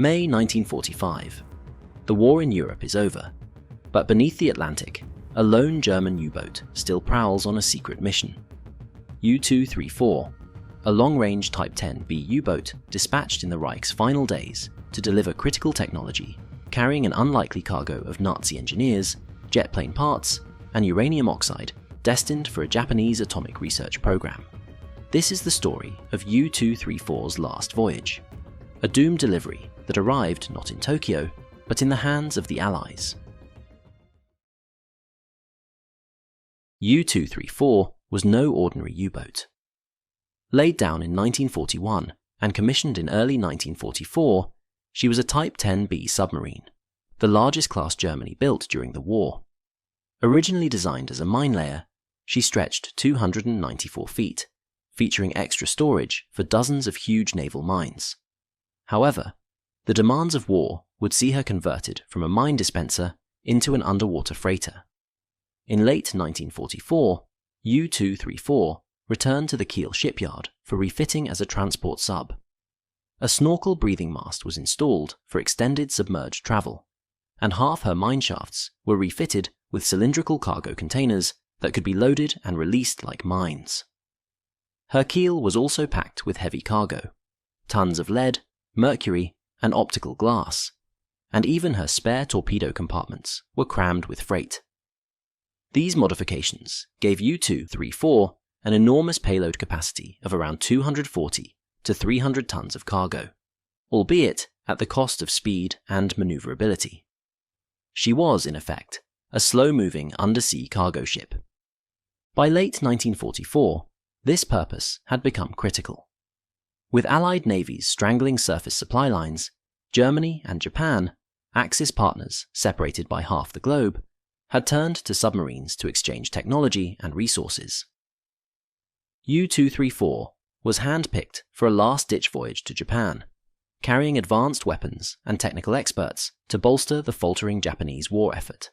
May 1945. The war in Europe is over, but beneath the Atlantic, a lone German U-boat still prowls on a secret mission. U-234, a long-range Type 10B U-boat dispatched in the Reich's final days to deliver critical technology, carrying an unlikely cargo of Nazi engineers, jet plane parts, and uranium oxide destined for a Japanese atomic research program. This is the story of U-234's last voyage, a doomed delivery that arrived not in Tokyo, but in the hands of the Allies. U-234 was no ordinary U-boat. Laid down in 1941 and commissioned in early 1944, she was a Type 10B submarine, the largest class Germany built during the war. Originally designed as a mine layer, she stretched 294 feet, featuring extra storage for dozens of huge naval mines. However, the demands of war would see her converted from a mine dispenser into an underwater freighter. In late 1944, U-234 returned to the Kiel shipyard for refitting as a transport sub. A snorkel breathing mast was installed for extended submerged travel, and half her mine shafts were refitted with cylindrical cargo containers that could be loaded and released like mines. Her keel was also packed with heavy cargo, tons of lead, mercury, and optical glass, and even her spare torpedo compartments were crammed with freight. These modifications gave U-234 an enormous payload capacity of around 240 to 300 tons of cargo, albeit at the cost of speed and maneuverability. She was, in effect, a slow-moving undersea cargo ship. By late 1944, this purpose had become critical. With Allied navies strangling surface supply lines, Germany and Japan, Axis partners separated by half the globe, had turned to submarines to exchange technology and resources. U-234 was handpicked for a last-ditch voyage to Japan, carrying advanced weapons and technical experts to bolster the faltering Japanese war effort.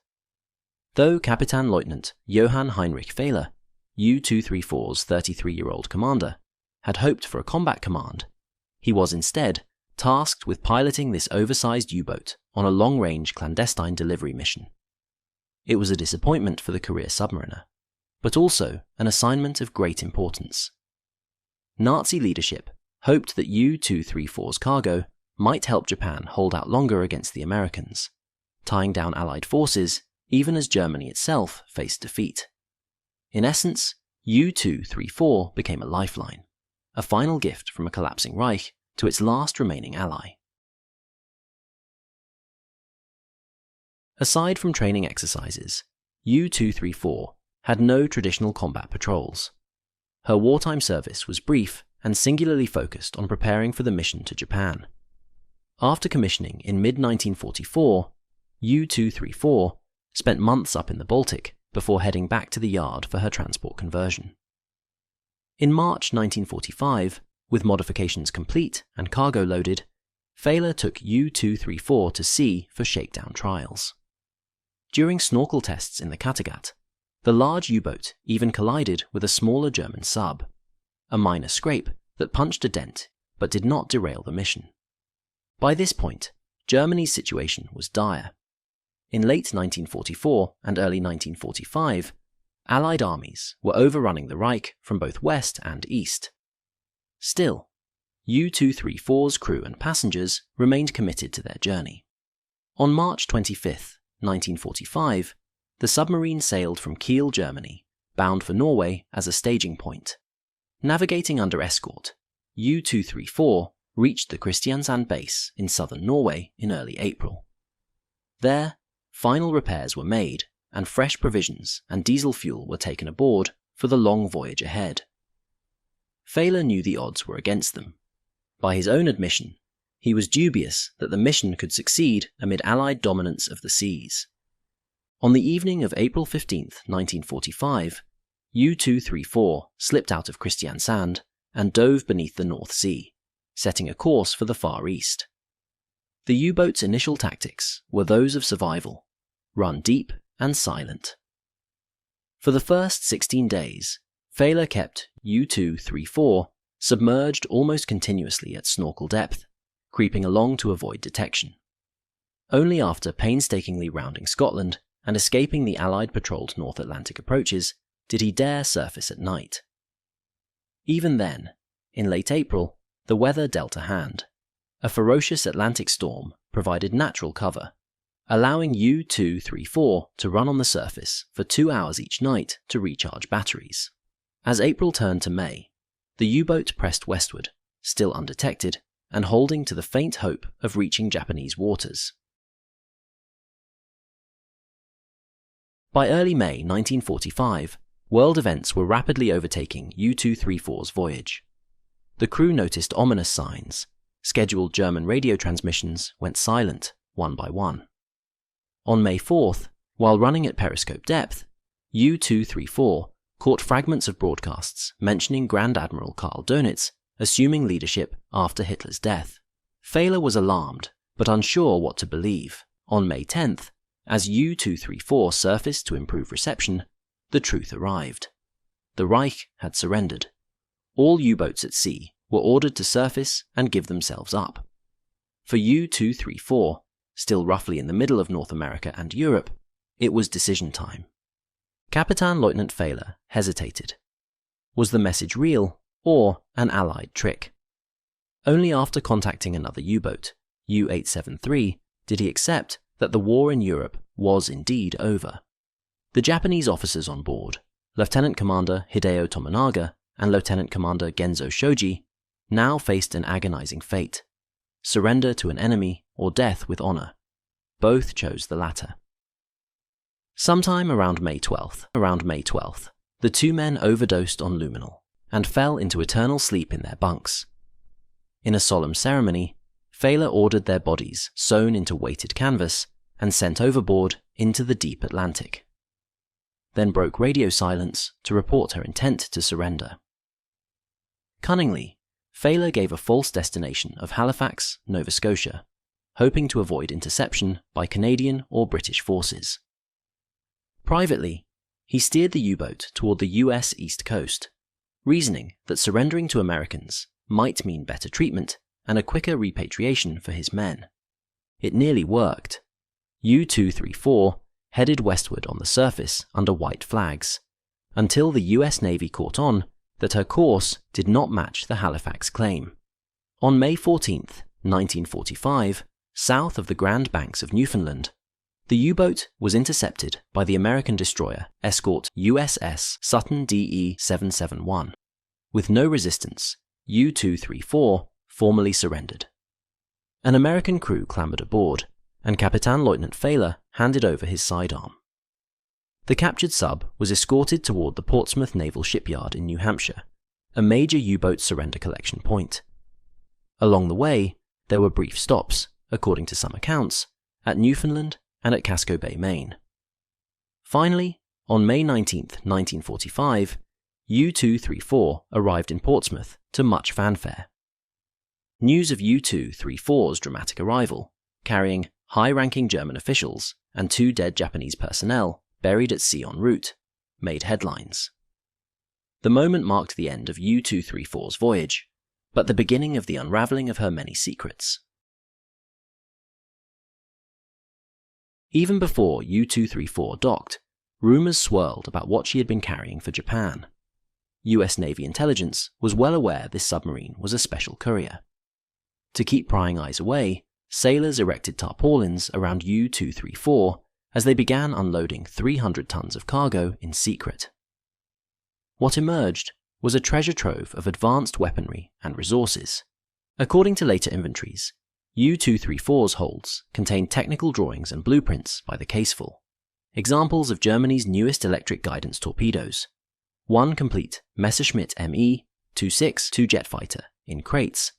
Though Captain Lieutenant Johann Heinrich Fehler, U-234's 33-year-old commander, had hoped for a combat command, he was instead tasked with piloting this oversized U-boat on a long-range clandestine delivery mission. It was a disappointment for the career submariner, but also an assignment of great importance. Nazi leadership hoped that U-234's cargo might help Japan hold out longer against the Americans, tying down Allied forces even as Germany itself faced defeat. In essence, U-234 became a lifeline, a final gift from a collapsing Reich to its last remaining ally. Aside from training exercises, U-234 had no traditional combat patrols. Her wartime service was brief and singularly focused on preparing for the mission to Japan. After commissioning in mid-1944, U-234 spent months up in the Baltic before heading back to the yard for her transport conversion. In March 1945, with modifications complete and cargo loaded, Fehler took U-234 to sea for shakedown trials. During snorkel tests in the Kattegat, the large U-boat even collided with a smaller German sub, a minor scrape that punched a dent but did not derail the mission. By this point, Germany's situation was dire. In late 1944 and early 1945, Allied armies were overrunning the Reich from both west and east. Still, U-234's crew and passengers remained committed to their journey. On March 25, 1945, the submarine sailed from Kiel, Germany, bound for Norway as a staging point. Navigating under escort, U-234 reached the Kristiansand base in southern Norway in early April. There, final repairs were made and fresh provisions and diesel fuel were taken aboard for the long voyage ahead. Fehler knew the odds were against them. By his own admission, he was dubious that the mission could succeed amid Allied dominance of the seas. On the evening of April 15, 1945, U-234 slipped out of Kristiansand and dove beneath the North Sea, setting a course for the Far East. The U-boat's initial tactics were those of survival, run deep and silent. For the first 16 days, Fehler kept U-234 submerged almost continuously at snorkel depth, creeping along to avoid detection. Only after painstakingly rounding Scotland and escaping the Allied patrolled North Atlantic approaches did he dare surface at night. Even then, in late April, the weather dealt a hand. A ferocious Atlantic storm provided natural cover, allowing U-234 to run on the surface for 2 hours each night to recharge batteries. As April turned to May, the U-boat pressed westward, still undetected, and holding to the faint hope of reaching Japanese waters. By early May 1945, world events were rapidly overtaking U-234's voyage. The crew noticed ominous signs. Scheduled German radio transmissions went silent one by one. On May 4th, while running at periscope depth, U-234 caught fragments of broadcasts mentioning Grand Admiral Karl Dönitz assuming leadership after Hitler's death. Fehler was alarmed, but unsure what to believe. On May 10th, as U-234 surfaced to improve reception, the truth arrived. The Reich had surrendered. All U-boats at sea were ordered to surface and give themselves up. For U-234, still roughly in the middle of North America and Europe, it was decision time. Captain Lieutenant Fehler hesitated. Was the message real or an Allied trick? Only after contacting another U-boat, U-873, did he accept that the war in Europe was indeed over. The Japanese officers on board, Lieutenant Commander Hideo Tominaga and Lieutenant Commander Genzo Shoji, now faced an agonizing fate: surrender to an enemy or death with honor. Both chose the latter. Sometime around May 12th, the two men overdosed on luminol and fell into eternal sleep in their bunks. In a solemn ceremony, Fehler ordered their bodies sewn into weighted canvas and sent overboard into the deep Atlantic. Then broke radio silence to report her intent to surrender. Cunningly, Fehler gave a false destination of Halifax, Nova Scotia, hoping to avoid interception by Canadian or British forces. Privately, he steered the U-boat toward the US East Coast, reasoning that surrendering to Americans might mean better treatment and a quicker repatriation for his men. It nearly worked. U-234 headed westward on the surface under white flags, until the US Navy caught on that her course did not match the Halifax claim. On May 14th, 1945, south of the Grand Banks of Newfoundland, the U-boat was intercepted by the American destroyer escort USS Sutton DE-771. With no resistance, U-234 formally surrendered. An American crew clambered aboard, and Captain Lieutenant Fehler handed over his sidearm. The captured sub was escorted toward the Portsmouth Naval Shipyard in New Hampshire, a major U-boat surrender collection point. Along the way, there were brief stops, according to some accounts, at Newfoundland and at Casco Bay, Maine. Finally, on May 19, 1945, U-234 arrived in Portsmouth to much fanfare. News of U-234's dramatic arrival, carrying high-ranking German officials and 2 dead Japanese personnel buried at sea en route, made headlines. The moment marked the end of U-234's voyage, but the beginning of the unraveling of her many secrets. Even before U-234 docked, rumors swirled about what she had been carrying for Japan. US Navy intelligence was well aware this submarine was a special courier. To keep prying eyes away, sailors erected tarpaulins around U-234 as they began unloading 300 tons of cargo in secret. What emerged was a treasure trove of advanced weaponry and resources. According to later inventories, U-234's holds contained technical drawings and blueprints by the caseful, examples of Germany's newest electric guidance torpedoes, one complete Messerschmitt Me-26 jet fighter in crates,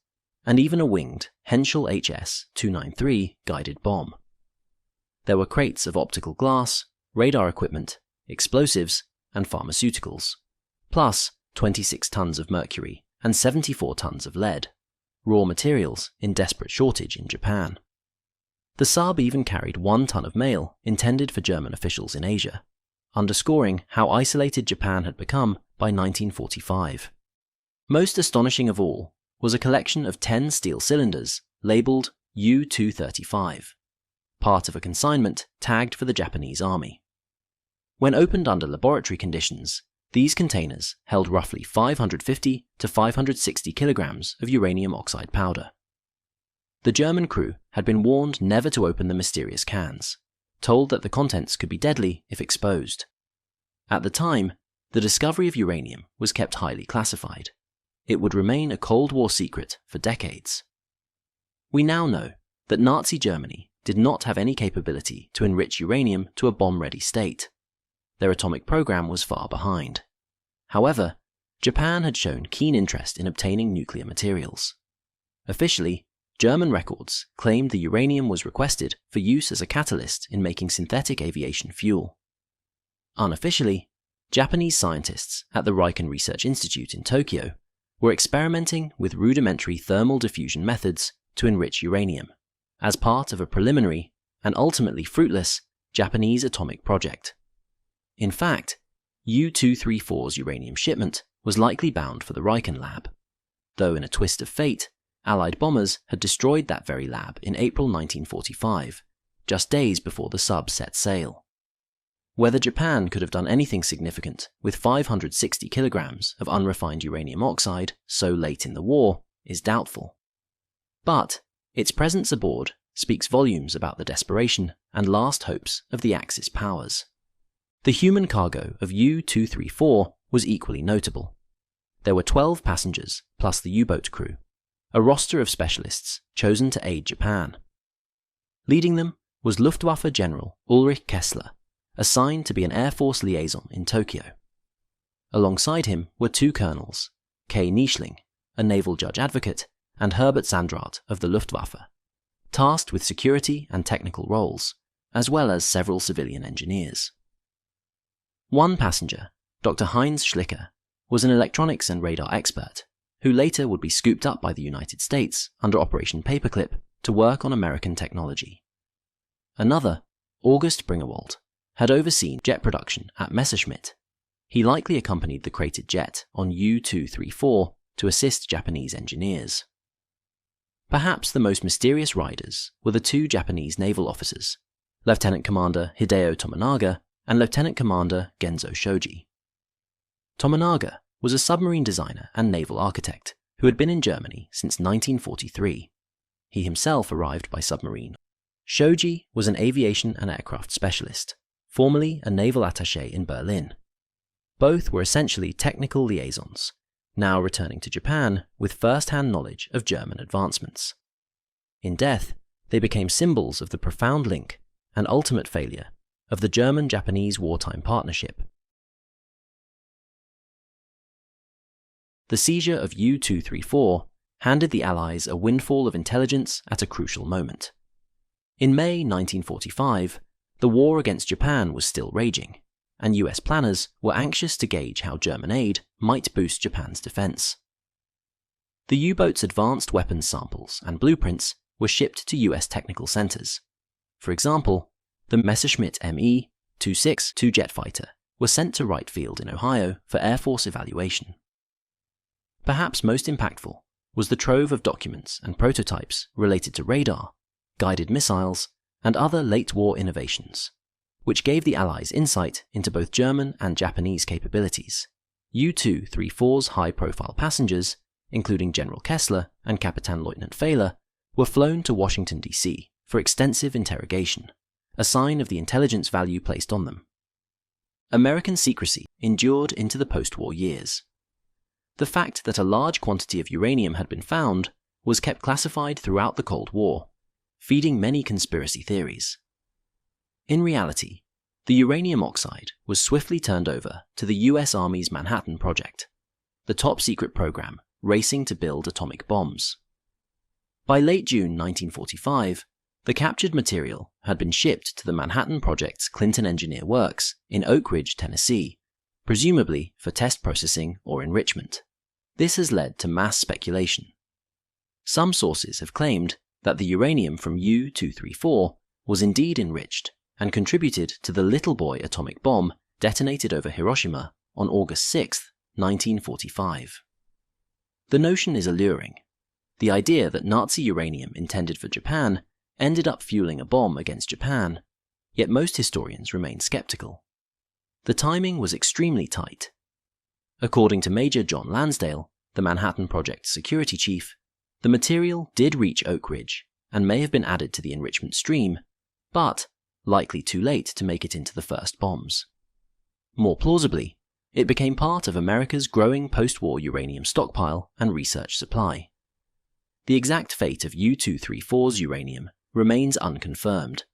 and even a winged Henschel HS-293 guided bomb. There were crates of optical glass, radar equipment, explosives, and pharmaceuticals, plus 26 tons of mercury and 74 tons of lead, raw materials in desperate shortage in Japan. The sub even carried 1 ton of mail intended for German officials in Asia, underscoring how isolated Japan had become by 1945. Most astonishing of all was a collection of 10 steel cylinders labelled U-235, part of a consignment tagged for the Japanese army. When opened under laboratory conditions, these containers held roughly 550 to 560 kilograms of uranium oxide powder. The German crew had been warned never to open the mysterious cans, told that the contents could be deadly if exposed. At the time, the discovery of uranium was kept highly classified. It would remain a Cold War secret for decades. We now know that Nazi Germany did not have any capability to enrich uranium to a bomb-ready state. Their atomic program was far behind. However, Japan had shown keen interest in obtaining nuclear materials. Officially, German records claimed the uranium was requested for use as a catalyst in making synthetic aviation fuel. Unofficially, Japanese scientists at the Riken Research Institute in Tokyo were experimenting with rudimentary thermal diffusion methods to enrich uranium, as part of a preliminary and ultimately fruitless Japanese atomic project. In fact, U-234's uranium shipment was likely bound for the Riken lab, though in a twist of fate, Allied bombers had destroyed that very lab in April 1945, just days before the sub set sail. Whether Japan could have done anything significant with 560 kilograms of unrefined uranium oxide so late in the war is doubtful. But its presence aboard speaks volumes about the desperation and last hopes of the Axis powers. The human cargo of U-234 was equally notable. There were 12 passengers plus the U-boat crew, a roster of specialists chosen to aid Japan. Leading them was Luftwaffe General Ulrich Kessler, assigned to be an Air Force liaison in Tokyo. Alongside him were two colonels, K. Nischling, a naval judge advocate, and Herbert Sandrart of the Luftwaffe, tasked with security and technical roles, as well as several civilian engineers. One passenger, Dr. Heinz Schlicker, was an electronics and radar expert, who later would be scooped up by the United States under Operation Paperclip to work on American technology. Another, August Bringerwald, had overseen jet production at Messerschmitt. He likely accompanied the crated jet on U-234 to assist Japanese engineers. Perhaps the most mysterious riders were the two Japanese naval officers, Lieutenant Commander Hideo Tominaga and Lieutenant Commander Genzo Shoji. Tominaga was a submarine designer and naval architect who had been in Germany since 1943. He himself arrived by submarine. Shoji was an aviation and aircraft specialist, formerly a naval attaché in Berlin. Both were essentially technical liaisons, now returning to Japan with first-hand knowledge of German advancements. In death, they became symbols of the profound link and ultimate failure of the German-Japanese wartime partnership. The seizure of U-234 handed the Allies a windfall of intelligence at a crucial moment. In May 1945, the war against Japan was still raging, and US planners were anxious to gauge how German aid might boost Japan's defense. The U-boat's advanced weapons samples and blueprints were shipped to US technical centers. For example, the Messerschmitt Me-262 jet fighter was sent to Wright Field in Ohio for Air Force evaluation. Perhaps most impactful was the trove of documents and prototypes related to radar, guided missiles, and other late-war innovations, which gave the Allies insight into both German and Japanese capabilities. U-234's high-profile passengers, including General Kessler and Kapitänleutnant Fehler, were flown to Washington, D.C. for extensive interrogation, a sign of the intelligence value placed on them. American secrecy endured into the post-war years. The fact that a large quantity of uranium had been found was kept classified throughout the Cold War, feeding many conspiracy theories. In reality, the uranium oxide was swiftly turned over to the US Army's Manhattan Project, the top-secret program racing to build atomic bombs. By late June 1945, the captured material had been shipped to the Manhattan Project's Clinton Engineer Works in Oak Ridge, Tennessee, presumably for test processing or enrichment. This has led to mass speculation. Some sources have claimed that the uranium from U-234 was indeed enriched and contributed to the Little Boy atomic bomb detonated over Hiroshima on August 6, 1945. The notion is alluring. The idea that Nazi uranium intended for Japan ended up fueling a bomb against Japan, yet most historians remain skeptical. The timing was extremely tight. According to Major John Lansdale, the Manhattan Project security chief, the material did reach Oak Ridge and may have been added to the enrichment stream, but likely too late to make it into the first bombs. More plausibly, it became part of America's growing post-war uranium stockpile and research supply. The exact fate of U-234's uranium remains unconfirmed,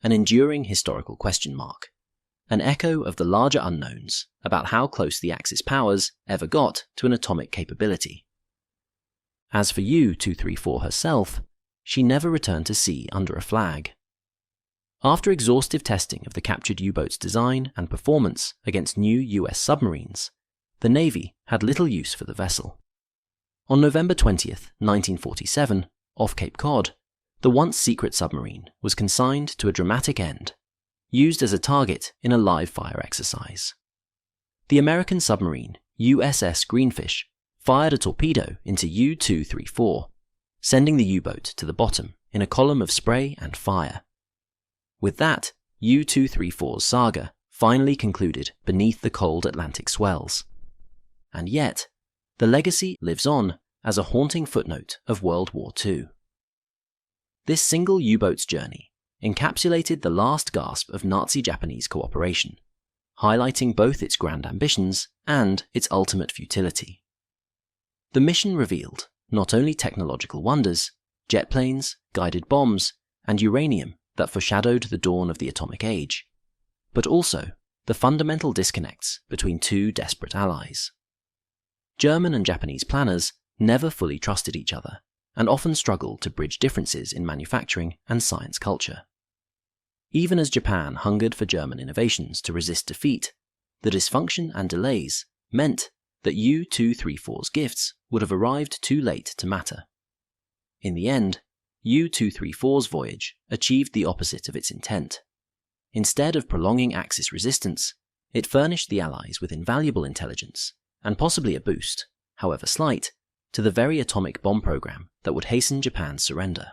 an enduring historical question mark, an echo of the larger unknowns about how close the Axis powers ever got to an atomic capability. As for U-234 herself, she never returned to sea under a flag. After exhaustive testing of the captured U-boat's design and performance against new US submarines, the Navy had little use for the vessel. On November 20th, 1947, off Cape Cod, the once secret submarine was consigned to a dramatic end, used as a target in a live fire exercise. The American submarine USS Greenfish fired a torpedo into U-234, sending the U-boat to the bottom in a column of spray and fire. With that, U-234's saga finally concluded beneath the cold Atlantic swells. And yet, the legacy lives on as a haunting footnote of World War II. This single U-boat's journey encapsulated the last gasp of Nazi-Japanese cooperation, highlighting both its grand ambitions and its ultimate futility. The mission revealed not only technological wonders, jet planes, guided bombs, and uranium that foreshadowed the dawn of the atomic age, but also the fundamental disconnects between two desperate allies. German and Japanese planners never fully trusted each other and often struggled to bridge differences in manufacturing and science culture. Even as Japan hungered for German innovations to resist defeat, the dysfunction and delays meant that U-234's gifts would have arrived too late to matter. In the end, U-234's voyage achieved the opposite of its intent. Instead of prolonging Axis resistance, it furnished the Allies with invaluable intelligence and possibly a boost, however slight, to the very atomic bomb program that would hasten Japan's surrender.